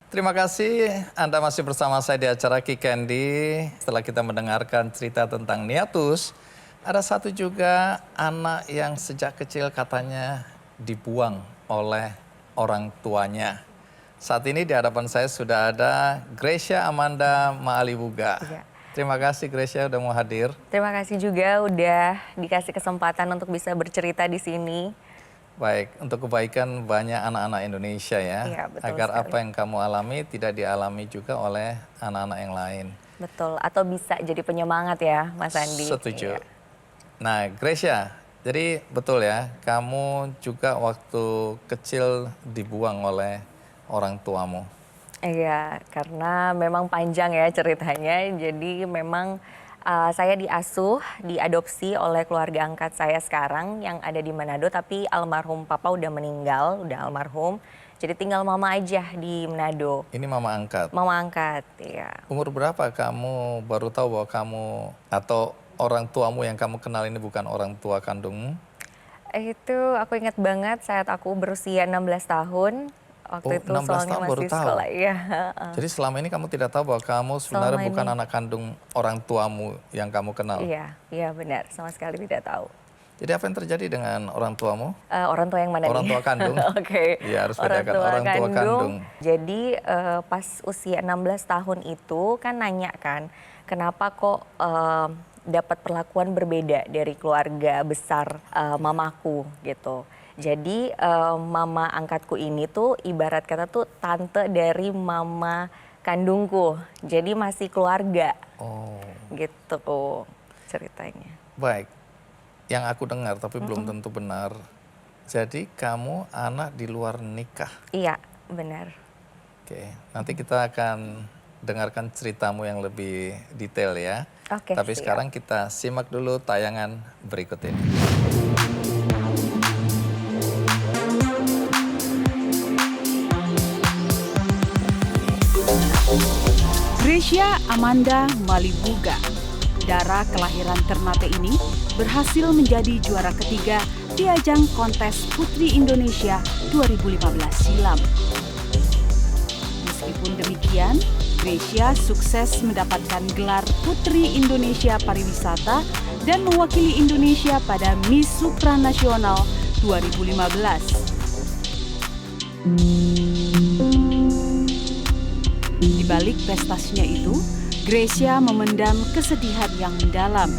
Terima kasih Anda masih bersama saya di acara Ki Candy. Setelah kita mendengarkan cerita tentang Niatus, ada satu juga anak yang sejak kecil katanya dibuang oleh orang tuanya. Saat ini di hadapan saya sudah ada Gracia Amanda Maalibuga. Iya. Terima kasih Gracia udah mau hadir. Terima kasih juga udah dikasih kesempatan untuk bisa bercerita di sini. Baik, untuk kebaikan banyak anak-anak Indonesia ya, Iya, betul agar sekali. apa yang kamu alami tidak dialami juga oleh anak-anak yang lain. Betul, atau bisa jadi penyemangat ya Mas Andi. Setuju. Iya. Nah, Gracia, jadi betul ya, kamu juga waktu kecil dibuang oleh orang tuamu. Iya, karena memang panjang ya ceritanya. Jadi memang saya diadopsi oleh keluarga angkat saya sekarang yang ada di Manado. Tapi almarhum papa udah meninggal, udah almarhum. Jadi tinggal mama aja di Manado. Ini mama angkat. Mama angkat, iya. Umur berapa kamu baru tahu bahwa kamu atau orang tuamu yang kamu kenal ini bukan orang tua kandungmu? Itu aku ingat banget saat aku berusia 16 tahun. Waktu itu 16 soalnya tahun baru masih tahu? sekolah, iya. Jadi selama ini kamu tidak tahu bahwa kamu sebenarnya Selama bukan ini. anak kandung orang tuamu yang kamu kenal? Iya, iya benar. Sama sekali tidak tahu. Jadi apa yang terjadi dengan orang tuamu? Orang tua yang mana Orang nih? tua kandung? Oke. Iya, harus bedakan orang tua kandung. Jadi pas usia 16 tahun itu kan nanya kan, kenapa kok dapat perlakuan berbeda dari keluarga besar mamaku gitu. Jadi mama angkatku ini tuh ibarat kata tuh tante dari mama kandungku. Jadi masih keluarga. Oh. Gitu ceritanya. Baik, yang aku dengar tapi belum tentu benar. Jadi kamu anak di luar nikah. Iya, benar. Oke, nanti kita akan dengarkan ceritamu yang lebih detail ya. Oke, Tapi siap. sekarang kita simak dulu tayangan berikut ini. Gracia Amanda Maalibuga, Dara kelahiran Ternate ini berhasil menjadi juara ketiga di ajang kontes Putri Indonesia 2015 silam. Meskipun demikian, Gracia sukses mendapatkan gelar Putri Indonesia Pariwisata dan mewakili Indonesia pada Miss Supranasional 2015. Di balik prestasinya itu, Gracia memendam kesedihan yang mendalam.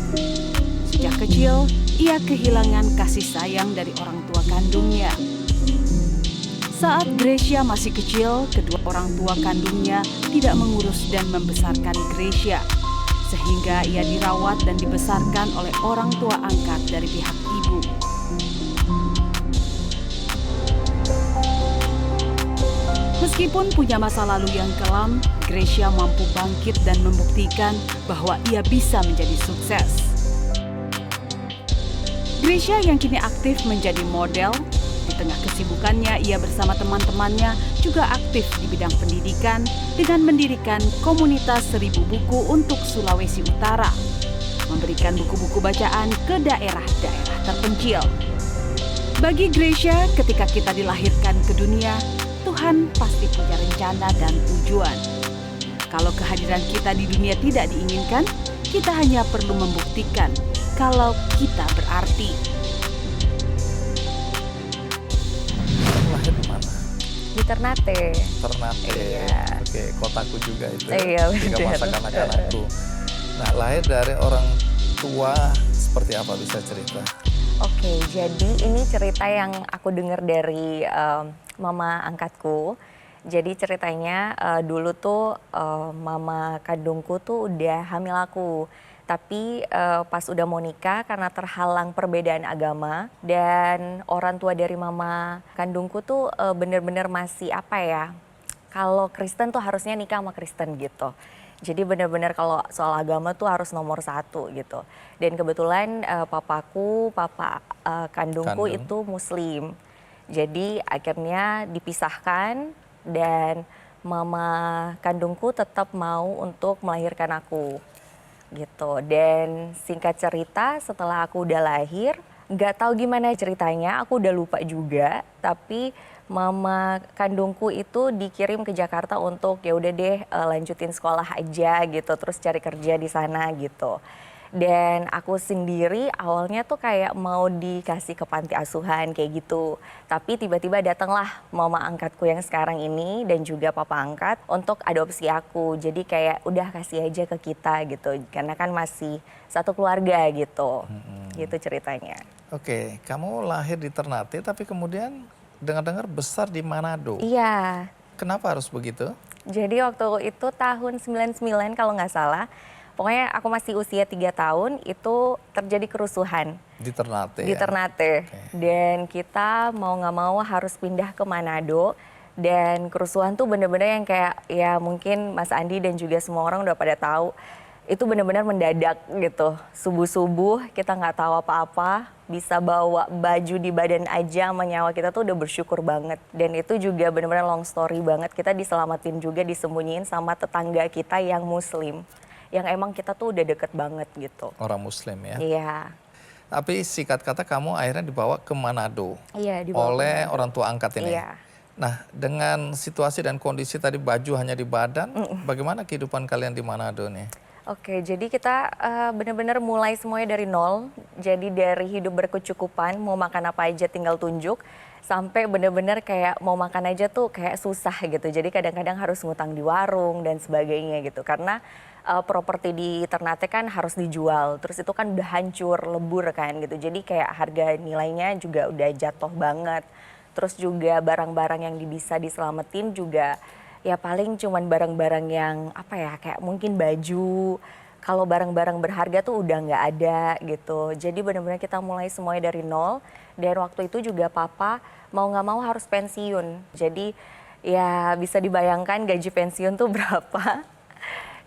Sejak kecil, ia kehilangan kasih sayang dari orang tua kandungnya. Saat Gracia masih kecil, kedua orang tua kandungnya tidak mengurus dan membesarkan Gracia, sehingga ia dirawat dan dibesarkan oleh orang tua angkat dari pihak ibu. Meskipun punya masa lalu yang kelam, Gracia mampu bangkit dan membuktikan bahwa ia bisa menjadi sukses. Gracia yang kini aktif menjadi model, di tengah kesibukannya ia bersama teman-temannya juga aktif di bidang pendidikan dengan mendirikan komunitas 1000 buku untuk Sulawesi Utara, memberikan buku-buku bacaan ke daerah-daerah terpencil. Bagi Gracia, ketika kita dilahirkan ke dunia, Tuhan pasti punya rencana dan tujuan. Kalau kehadiran kita di dunia tidak diinginkan, kita hanya perlu membuktikan kalau kita berarti. Lahir di mana? Di Ternate. Ternate. Iya. Oke, kotaku juga itu. Iya, Juga benar. masa kanak-kanakku. Nah, lahir dari orang tua seperti apa bisa cerita? Oke, jadi ini cerita yang aku dengar dari mama angkatku. Jadi ceritanya dulu tuh mama kandungku tuh udah hamil aku. Tapi pas udah mau nikah karena terhalang perbedaan agama dan orang tua dari mama kandungku tuh bener-bener masih apa ya, kalau Kristen tuh harusnya nikah sama Kristen gitu. Jadi benar-benar kalau soal agama tuh harus nomor 1 gitu. Dan kebetulan papa kandungku Kandung. itu Muslim. Jadi akhirnya dipisahkan dan mama kandungku tetap mau untuk melahirkan aku gitu. Dan singkat cerita setelah aku udah lahir, Nggak tahu gimana ceritanya, aku udah lupa juga. Tapi mama kandungku itu dikirim ke Jakarta untuk ya udah deh lanjutin sekolah aja gitu, terus cari kerja di sana gitu. Dan aku sendiri awalnya tuh kayak mau dikasih ke panti asuhan kayak gitu. Tapi tiba-tiba datanglah mama angkatku yang sekarang ini dan juga papa angkat untuk adopsi aku. Jadi kayak udah kasih aja ke kita gitu. Karena kan masih satu keluarga gitu. Gitu ceritanya. Oke, kamu lahir di Ternate tapi kemudian dengar-dengar besar di Manado. Iya. Kenapa harus begitu? Jadi waktu itu tahun 99 kalau nggak salah. Pokoknya aku masih usia 3 tahun itu terjadi kerusuhan Di Ternate di ya? Ternate. Dan kita mau nggak mau harus pindah ke Manado. Dan kerusuhan tuh bener-bener yang kayak ya mungkin Mas Andi dan juga semua orang udah pada tahu. Itu bener-bener mendadak gitu. Subuh-subuh kita nggak tahu apa-apa. Bisa bawa baju di badan aja sama nyawa kita tuh udah bersyukur banget. Dan itu juga bener-bener long story banget. Kita diselamatin juga, disembunyiin sama tetangga kita yang muslim. Yang emang kita tuh udah deket banget gitu. Orang Muslim ya? Iya. Tapi singkat kata kamu akhirnya dibawa ke Manado Iya, dibawa oleh ke orang tua angkat ini. Iya. Nah, dengan situasi dan kondisi tadi baju hanya di badan, bagaimana kehidupan kalian di Manado nih? Oke, jadi kita benar-benar mulai semuanya dari nol. Jadi dari hidup berkecukupan, mau makan apa aja tinggal tunjuk, sampai benar-benar kayak mau makan aja tuh kayak susah gitu. Jadi kadang-kadang harus ngutang di warung dan sebagainya gitu. Karena properti di Ternate kan harus dijual, terus itu kan udah hancur, lebur kan gitu. Jadi kayak harga nilainya juga udah jatuh banget. Terus juga barang-barang yang bisa diselamatin juga ya paling cuman barang-barang yang apa ya, kayak mungkin baju. Kalau barang-barang berharga tuh udah nggak ada gitu. Jadi benar-benar kita mulai semuanya dari nol. Dan waktu itu juga papa mau nggak mau harus pensiun. Jadi ya bisa dibayangkan gaji pensiun tuh berapa.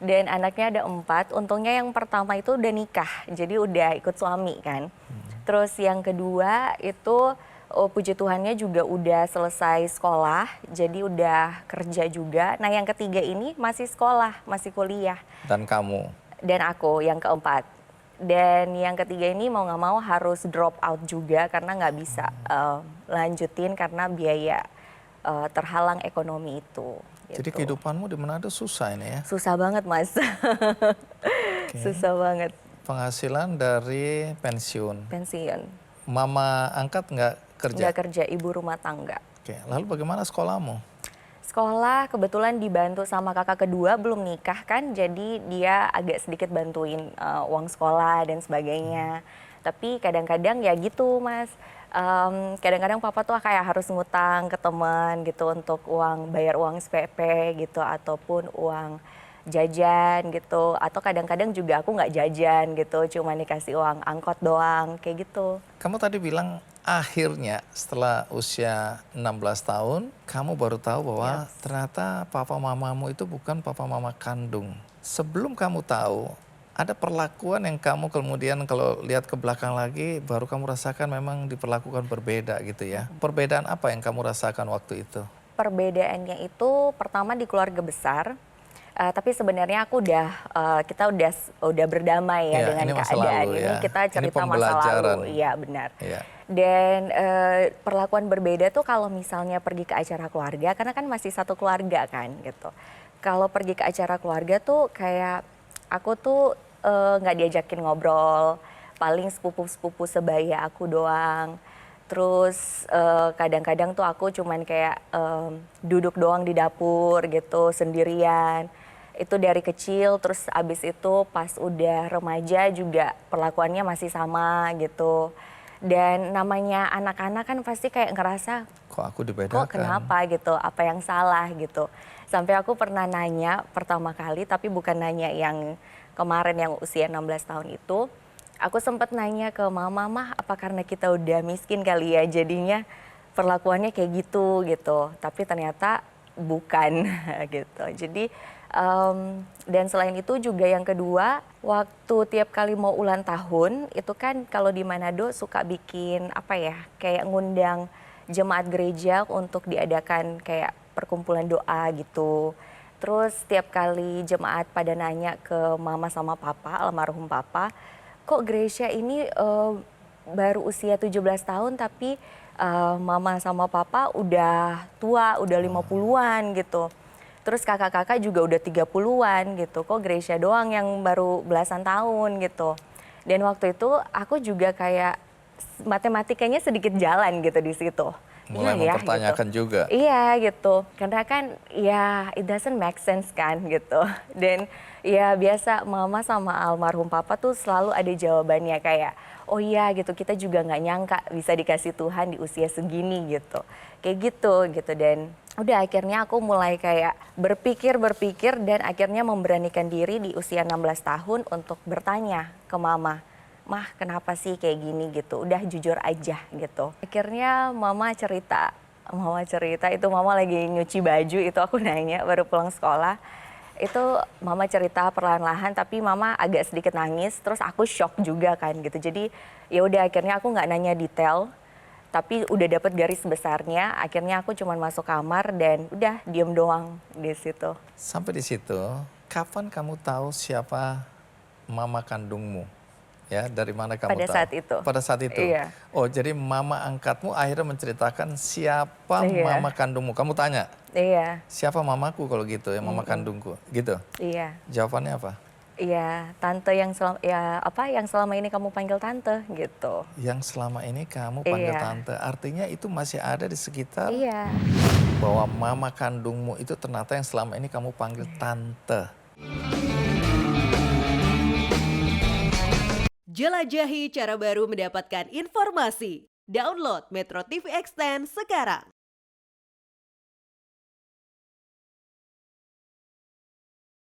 Dan anaknya ada 4, untungnya yang pertama itu udah nikah, jadi udah ikut suami kan. Terus yang kedua itu puji Tuhannya juga udah selesai sekolah, jadi udah kerja juga. Nah yang ketiga ini masih sekolah, masih kuliah. Dan kamu? Dan aku yang keempat. Dan yang ketiga ini mau nggak mau harus drop out juga karena nggak bisa lanjutin karena biaya terhalang ekonomi itu. Jadi Gitu. kehidupanmu di Manado susah ini ya? Susah banget Mas. Susah banget. Penghasilan dari pensiun. Pensiun. Mama angkat nggak kerja? Nggak kerja, ibu rumah tangga. Oke, lalu bagaimana sekolahmu? Sekolah kebetulan dibantu sama kakak kedua, belum nikah kan, jadi dia agak sedikit bantuin uang sekolah dan sebagainya. Tapi kadang-kadang ya gitu Mas, kadang-kadang papa tuh kayak harus ngutang ke teman gitu untuk bayar uang SPP gitu, ataupun uang jajan gitu. Atau kadang-kadang juga aku nggak jajan gitu, cuma dikasih uang angkot doang, kayak gitu. Kamu tadi bilang akhirnya setelah usia 16 tahun, kamu baru tahu bahwa ternyata papa mamamu itu bukan papa mama kandung. Sebelum kamu tahu, ada perlakuan yang kamu kemudian kalau lihat ke belakang lagi, baru kamu rasakan memang diperlakukan berbeda gitu ya. Perbedaan apa yang kamu rasakan waktu itu? Perbedaannya itu pertama di keluarga besar. Tapi sebenarnya kita udah berdamai ya, Ya, dengan ini masa keadaan lalu, ini. ya. Kita Ini cerita masa pembelajaran. lalu, iya benar. Ya. Dan perlakuan berbeda tuh kalau misalnya pergi ke acara keluarga, karena kan masih satu keluarga kan gitu. Kalau pergi ke acara keluarga tuh kayak aku tuh nggak diajakin ngobrol, paling sepupu-sepupu sebaya aku doang. Terus kadang-kadang tuh aku cuman kayak duduk doang di dapur gitu sendirian. Itu dari kecil, terus abis itu pas udah remaja juga perlakuannya masih sama gitu. Dan namanya anak-anak kan pasti kayak ngerasa, Kok aku dibedakan? kok kenapa gitu, apa yang salah gitu. Sampai aku pernah nanya pertama kali, tapi bukan nanya yang kemarin yang usia 16 tahun itu. Aku sempat nanya ke mama, mah apa karena kita udah miskin kali ya jadinya perlakuannya kayak gitu gitu. Tapi ternyata bukan gitu. Jadi dan selain itu juga yang kedua, waktu tiap kali mau ulang tahun itu kan kalau di Manado suka bikin apa ya, kayak ngundang jemaat gereja untuk diadakan kayak perkumpulan doa gitu. Terus tiap kali jemaat pada nanya ke mama sama papa, almarhum papa, kok gereja ini baru usia 17 tahun tapi mama sama papa udah tua, udah 50-an gitu. Terus kakak-kakak juga udah 30-an gitu. Kok Gracia doang yang baru belasan tahun gitu. Dan waktu itu aku juga kayak matematikanya sedikit jalan gitu di situ. Mulai Iya ya, mempertanyakan gitu. juga. Iya gitu, karena kan ya it doesn't make sense kan gitu. Dan ya biasa mama sama almarhum papa tuh selalu ada jawabannya kayak, oh iya gitu, kita juga nggak nyangka bisa dikasih Tuhan di usia segini gitu. Kayak gitu. Dan udah akhirnya aku mulai kayak berpikir dan akhirnya memberanikan diri di usia 16 tahun untuk bertanya ke mama. Mah kenapa sih kayak gini gitu, udah jujur aja gitu. Akhirnya mama cerita itu mama lagi nyuci baju, itu aku nanya baru pulang sekolah. Itu mama cerita perlahan-lahan tapi mama agak sedikit nangis, terus aku shock juga kan gitu. Jadi ya udah akhirnya aku nggak nanya detail, tapi udah dapet garis besarnya. Akhirnya aku cuman masuk kamar dan udah diem doang di situ. Sampai di situ, kapan kamu tahu siapa mama kandungmu? Ya, dari mana kamu Pada tahu? saat itu. Pada saat itu. Iya. Oh, jadi mama angkatmu akhirnya menceritakan siapa Iya. mama kandungmu. Kamu tanya, Iya, siapa mamaku kalau gitu ya, mama kandungku, gitu. iya. Jawabannya apa? Iya, tante yang yang selama ini kamu panggil tante gitu. Yang selama ini kamu panggil Iya. tante. Artinya itu masih ada di sekitar Iya. bahwa mama kandungmu itu ternyata yang selama ini kamu panggil tante. Jelajahi cara baru mendapatkan informasi. Download Metro TV Extend sekarang.